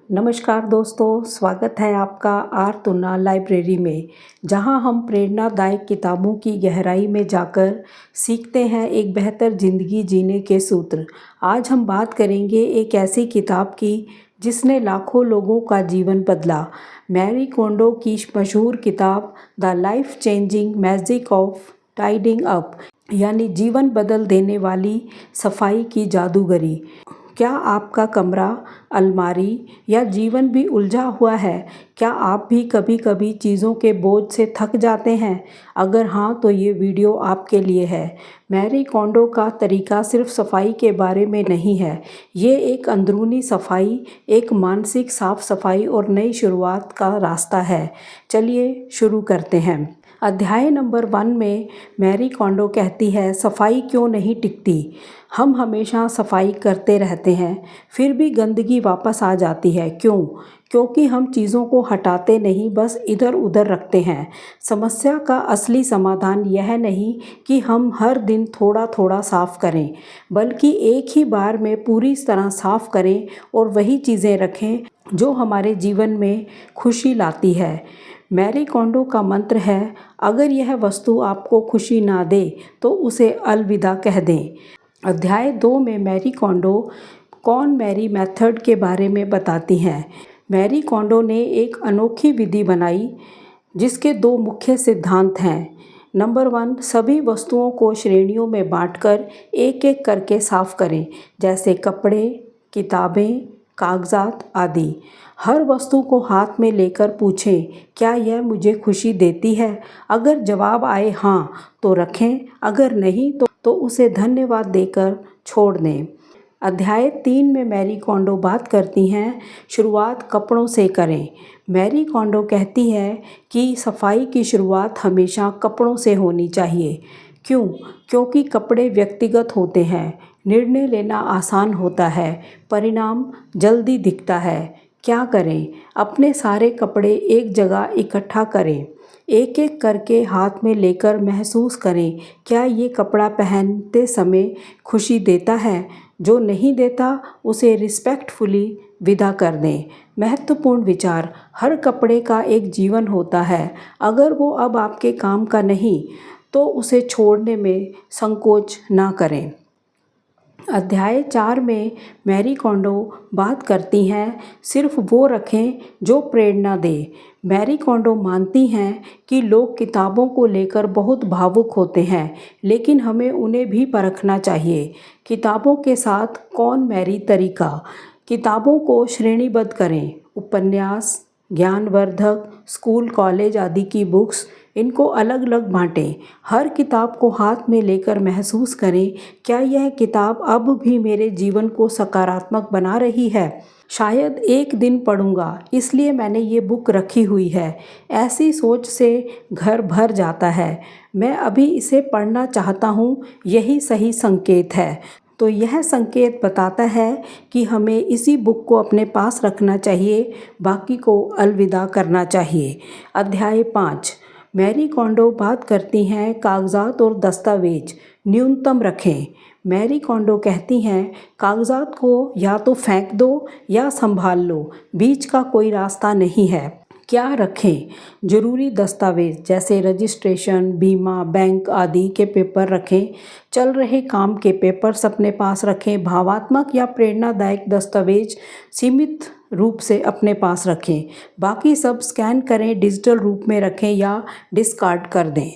नमस्कार दोस्तों, स्वागत है आपका आर्तुना लाइब्रेरी में, जहां हम प्रेरणादायक किताबों की गहराई में जाकर सीखते हैं एक बेहतर ज़िंदगी जीने के सूत्र। आज हम बात करेंगे एक ऐसी किताब की जिसने लाखों लोगों का जीवन बदला। मैरी कोंडो की मशहूर किताब the life changing magic of tidying up, यानी जीवन बदल देने वाली सफाई की जादूगरी। क्या आपका कमरा, अलमारी या जीवन भी उलझा हुआ है? क्या आप भी कभी कभी चीज़ों के बोझ से थक जाते हैं? अगर हाँ, तो ये वीडियो आपके लिए है। मैरी कोंडो का तरीका सिर्फ सफाई के बारे में नहीं है। ये एक अंदरूनी सफाई, एक मानसिक साफ सफाई और नई शुरुआत का रास्ता है। चलिए शुरू करते हैं। अध्याय नंबर 1 में मैरी कोंडो कहती है, सफाई क्यों नहीं टिकती। हम हमेशा सफाई करते रहते हैं, फिर भी गंदगी वापस आ जाती है। क्यों? क्योंकि हम चीज़ों को हटाते नहीं, बस इधर उधर रखते हैं। समस्या का असली समाधान यह नहीं कि हम हर दिन थोड़ा थोड़ा साफ करें, बल्कि एक ही बार में पूरी तरह साफ करें और वही चीज़ें रखें जो हमारे जीवन में खुशी लाती है। मैरी कोंडो का मंत्र है, अगर यह वस्तु आपको खुशी ना दे तो उसे अलविदा कह दें। अध्याय 2 में मैरी कोंडो कौन मैरी मेथड के बारे में बताती हैं। मैरी कोंडो ने एक अनोखी विधि बनाई जिसके 2 मुख्य सिद्धांत हैं। नंबर 1, सभी वस्तुओं को श्रेणियों में बांटकर एक एक करके साफ करें, जैसे कपड़े, किताबें, कागजात आदि। हर वस्तु को हाथ में लेकर पूछें, क्या यह मुझे खुशी देती है? अगर जवाब आए हाँ तो रखें, अगर नहीं तो उसे धन्यवाद देकर छोड़ दें। अध्याय 3 में मैरी कोंडो बात करती हैं, शुरुआत कपड़ों से करें। मैरी कोंडो कहती है कि सफाई की शुरुआत हमेशा कपड़ों से होनी चाहिए। क्यों? क्योंकि कपड़े व्यक्तिगत होते हैं, निर्णय लेना आसान होता है, परिणाम जल्दी दिखता है। क्या करें? अपने सारे कपड़े एक जगह इकट्ठा करें, एक एक करके हाथ में लेकर महसूस करें, क्या ये कपड़ा पहनते समय खुशी देता है? जो नहीं देता उसे रिस्पेक्टफुली विदा कर दें। महत्वपूर्ण विचार, हर कपड़े का एक जीवन होता है। अगर वो अब आपके काम का नहीं तो उसे छोड़ने में संकोच ना करें। अध्याय 4 में मैरी कोंडो बात करती हैं, सिर्फ वो रखें जो प्रेरणा दे। मैरी कोंडो मानती हैं कि लोग किताबों को लेकर बहुत भावुक होते हैं, लेकिन हमें उन्हें भी परखना चाहिए। किताबों के साथ कौन मैरी तरीका। किताबों को श्रेणीबद्ध करें, उपन्यास, ज्ञानवर्धक, स्कूल कॉलेज आदि की बुक्स, इनको अलग अलग बांटें। हर किताब को हाथ में लेकर महसूस करें, क्या यह किताब अब भी मेरे जीवन को सकारात्मक बना रही है? शायद एक दिन पढ़ूंगा, इसलिए मैंने ये बुक रखी हुई है। ऐसी सोच से घर भर जाता है। मैं अभी इसे पढ़ना चाहता हूँ, यही सही संकेत है। तो यह संकेत बताता है कि हमें इसी बुक को अपने पास रखना चाहिए, बाकी को अलविदा करना चाहिए। अध्याय 5, मैरी कोंडो बात करती हैं, कागजात और दस्तावेज न्यूनतम रखें। मैरी कोंडो कहती हैं, कागजात को या तो फेंक दो या संभाल लो, बीच का कोई रास्ता नहीं है। क्या रखें? जरूरी दस्तावेज जैसे रजिस्ट्रेशन, बीमा, बैंक आदि के पेपर रखें। चल रहे काम के पेपर्स अपने पास रखें। भावात्मक या प्रेरणादायक दस्तावेज सीमित रूप से अपने पास रखें। बाकी सब स्कैन करें, डिजिटल रूप में रखें या डिस्कार्ड कर दें।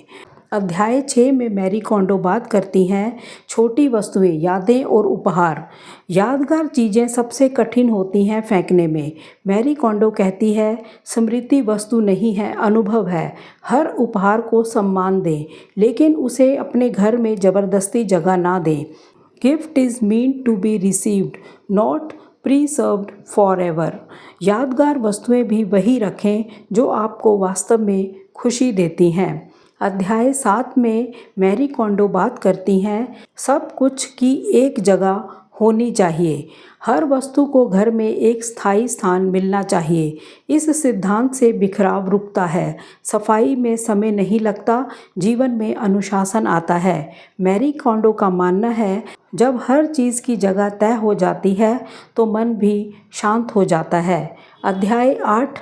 अध्याय 6 में मैरी कोंडो बात करती हैं, छोटी वस्तुएं, यादें और उपहार। यादगार चीज़ें सबसे कठिन होती हैं फेंकने में। मैरी कोंडो कहती है, स्मृति वस्तु नहीं है, अनुभव है। हर उपहार को सम्मान दें, लेकिन उसे अपने घर में ज़बरदस्ती जगह ना दें। Gift is mean to be received, not preserved forever. यादगार वस्तुएं भी वही रखें जो आपको वास्तव में खुशी देती हैं। अध्याय 7 में मैरी कोंडो बात करती हैं, सब कुछ की एक जगह होनी चाहिए। हर वस्तु को घर में एक स्थायी स्थान मिलना चाहिए। इस सिद्धांत से बिखराव रुकता है, सफाई में समय नहीं लगता, जीवन में अनुशासन आता है। मैरी कोंडो का मानना है, जब हर चीज़ की जगह तय हो जाती है तो मन भी शांत हो जाता है। अध्याय 8।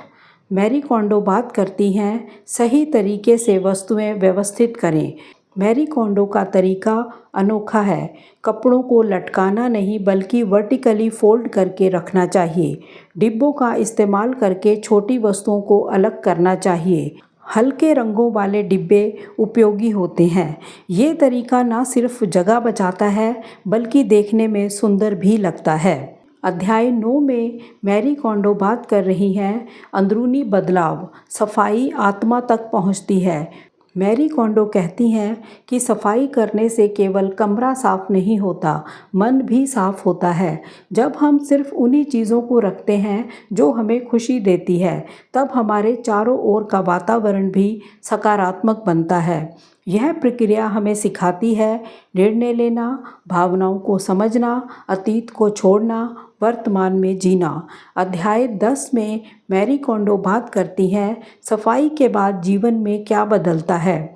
मैरी कोंडो बात करती हैं, सही तरीके से वस्तुएं व्यवस्थित करें। मैरी कोंडो का तरीका अनोखा है। कपड़ों को लटकाना नहीं बल्कि वर्टिकली फोल्ड करके रखना चाहिए। डिब्बों का इस्तेमाल करके छोटी वस्तुओं को अलग करना चाहिए। हल्के रंगों वाले डिब्बे उपयोगी होते हैं। ये तरीका ना सिर्फ जगह बचाता है बल्कि देखने में सुंदर भी लगता है। अध्याय 9 में मैरी कोंडो बात कर रही हैं, अंदरूनी बदलाव। सफाई आत्मा तक पहुंचती है। मैरी कोंडो कहती हैं कि सफाई करने से केवल कमरा साफ नहीं होता, मन भी साफ होता है। जब हम सिर्फ उन्हीं चीज़ों को रखते हैं जो हमें खुशी देती है, तब हमारे चारों ओर का वातावरण भी सकारात्मक बनता है। यह प्रक्रिया हमें सिखाती है निर्णय लेना, भावनाओं को समझना, अतीत को छोड़ना, वर्तमान में जीना। अध्याय 10 में मैरी कोंडो बात करती हैं, सफाई के बाद जीवन में क्या बदलता है।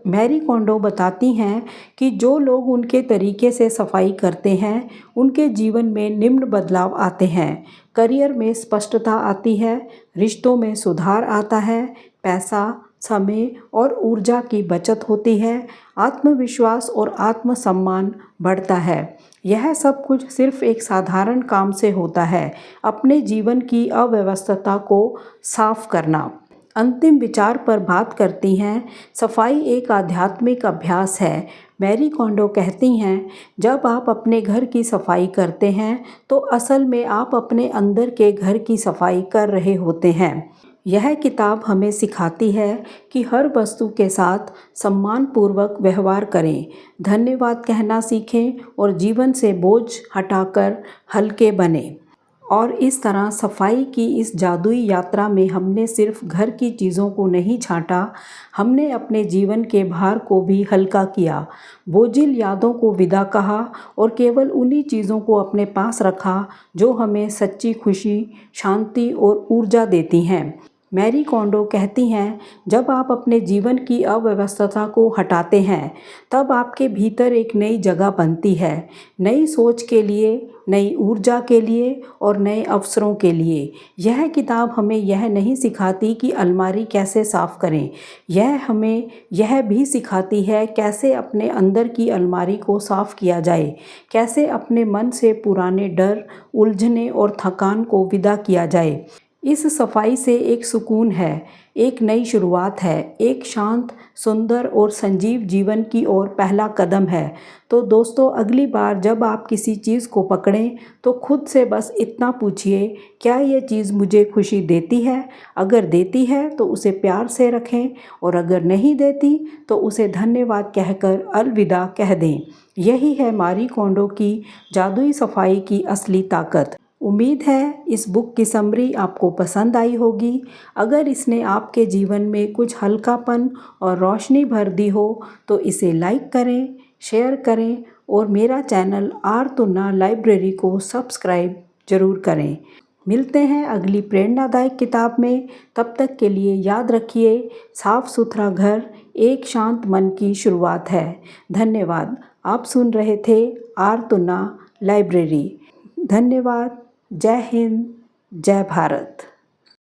मैरी कोंडो बताती हैं कि जो लोग उनके तरीके से सफाई करते हैं, उनके जीवन में निम्न बदलाव आते हैं। करियर में स्पष्टता आती है, रिश्तों में सुधार आता है, पैसा, समय और ऊर्जा की बचत होती है, आत्मविश्वास और आत्मसम्मान बढ़ता है। यह सब कुछ सिर्फ एक साधारण काम से होता है, अपने जीवन की अव्यवस्था को साफ करना। अंतिम विचार पर बात करती हैं, सफाई एक आध्यात्मिक अभ्यास है। मैरी कोंडो कहती हैं, जब आप अपने घर की सफाई करते हैं तो असल में आप अपने अंदर के घर की सफाई कर रहे होते हैं। यह किताब हमें सिखाती है कि हर वस्तु के साथ सम्मानपूर्वक व्यवहार करें, धन्यवाद कहना सीखें और जीवन से बोझ हटाकर हल्के बनें। और इस तरह सफाई की इस जादुई यात्रा में हमने सिर्फ घर की चीज़ों को नहीं छांटा, हमने अपने जीवन के भार को भी हल्का किया, बोझिल यादों को विदा कहा और केवल उन्हीं चीज़ों को अपने पास रखा जो हमें सच्ची खुशी, शांति और ऊर्जा देती हैं। मैरी कोंडो कहती हैं, जब आप अपने जीवन की अव्यवस्था को हटाते हैं, तब आपके भीतर एक नई जगह बनती है, नई सोच के लिए, नई ऊर्जा के लिए और नए अवसरों के लिए। यह किताब हमें यह नहीं सिखाती कि अलमारी कैसे साफ़ करें, यह हमें यह भी सिखाती है कैसे अपने अंदर की अलमारी को साफ़ किया जाए, कैसे अपने मन से पुराने डर, उलझने और थकान को विदा किया जाए। इस सफाई से एक सुकून है, एक नई शुरुआत है, एक शांत, सुंदर और संजीव जीवन की ओर पहला कदम है। तो दोस्तों, अगली बार जब आप किसी चीज़ को पकड़ें तो खुद से बस इतना पूछिए, क्या ये चीज़ मुझे खुशी देती है? अगर देती है तो उसे प्यार से रखें और अगर नहीं देती तो उसे धन्यवाद कहकर अलविदा कह दें। यही है मैरी कोंडो की जादुई सफाई की असली ताकत। उम्मीद है इस बुक की समरी आपको पसंद आई होगी। अगर इसने आपके जीवन में कुछ हल्कापन और रोशनी भर दी हो तो इसे लाइक करें, शेयर करें और मेरा चैनल आर तुन्ना लाइब्रेरी को सब्सक्राइब जरूर करें। मिलते हैं अगली प्रेरणादायक किताब में। तब तक के लिए याद रखिए, साफ सुथरा घर एक शांत मन की शुरुआत है। धन्यवाद। आप सुन रहे थे आर तुन्ना लाइब्रेरी। धन्यवाद। जय हिंद, जय भारत।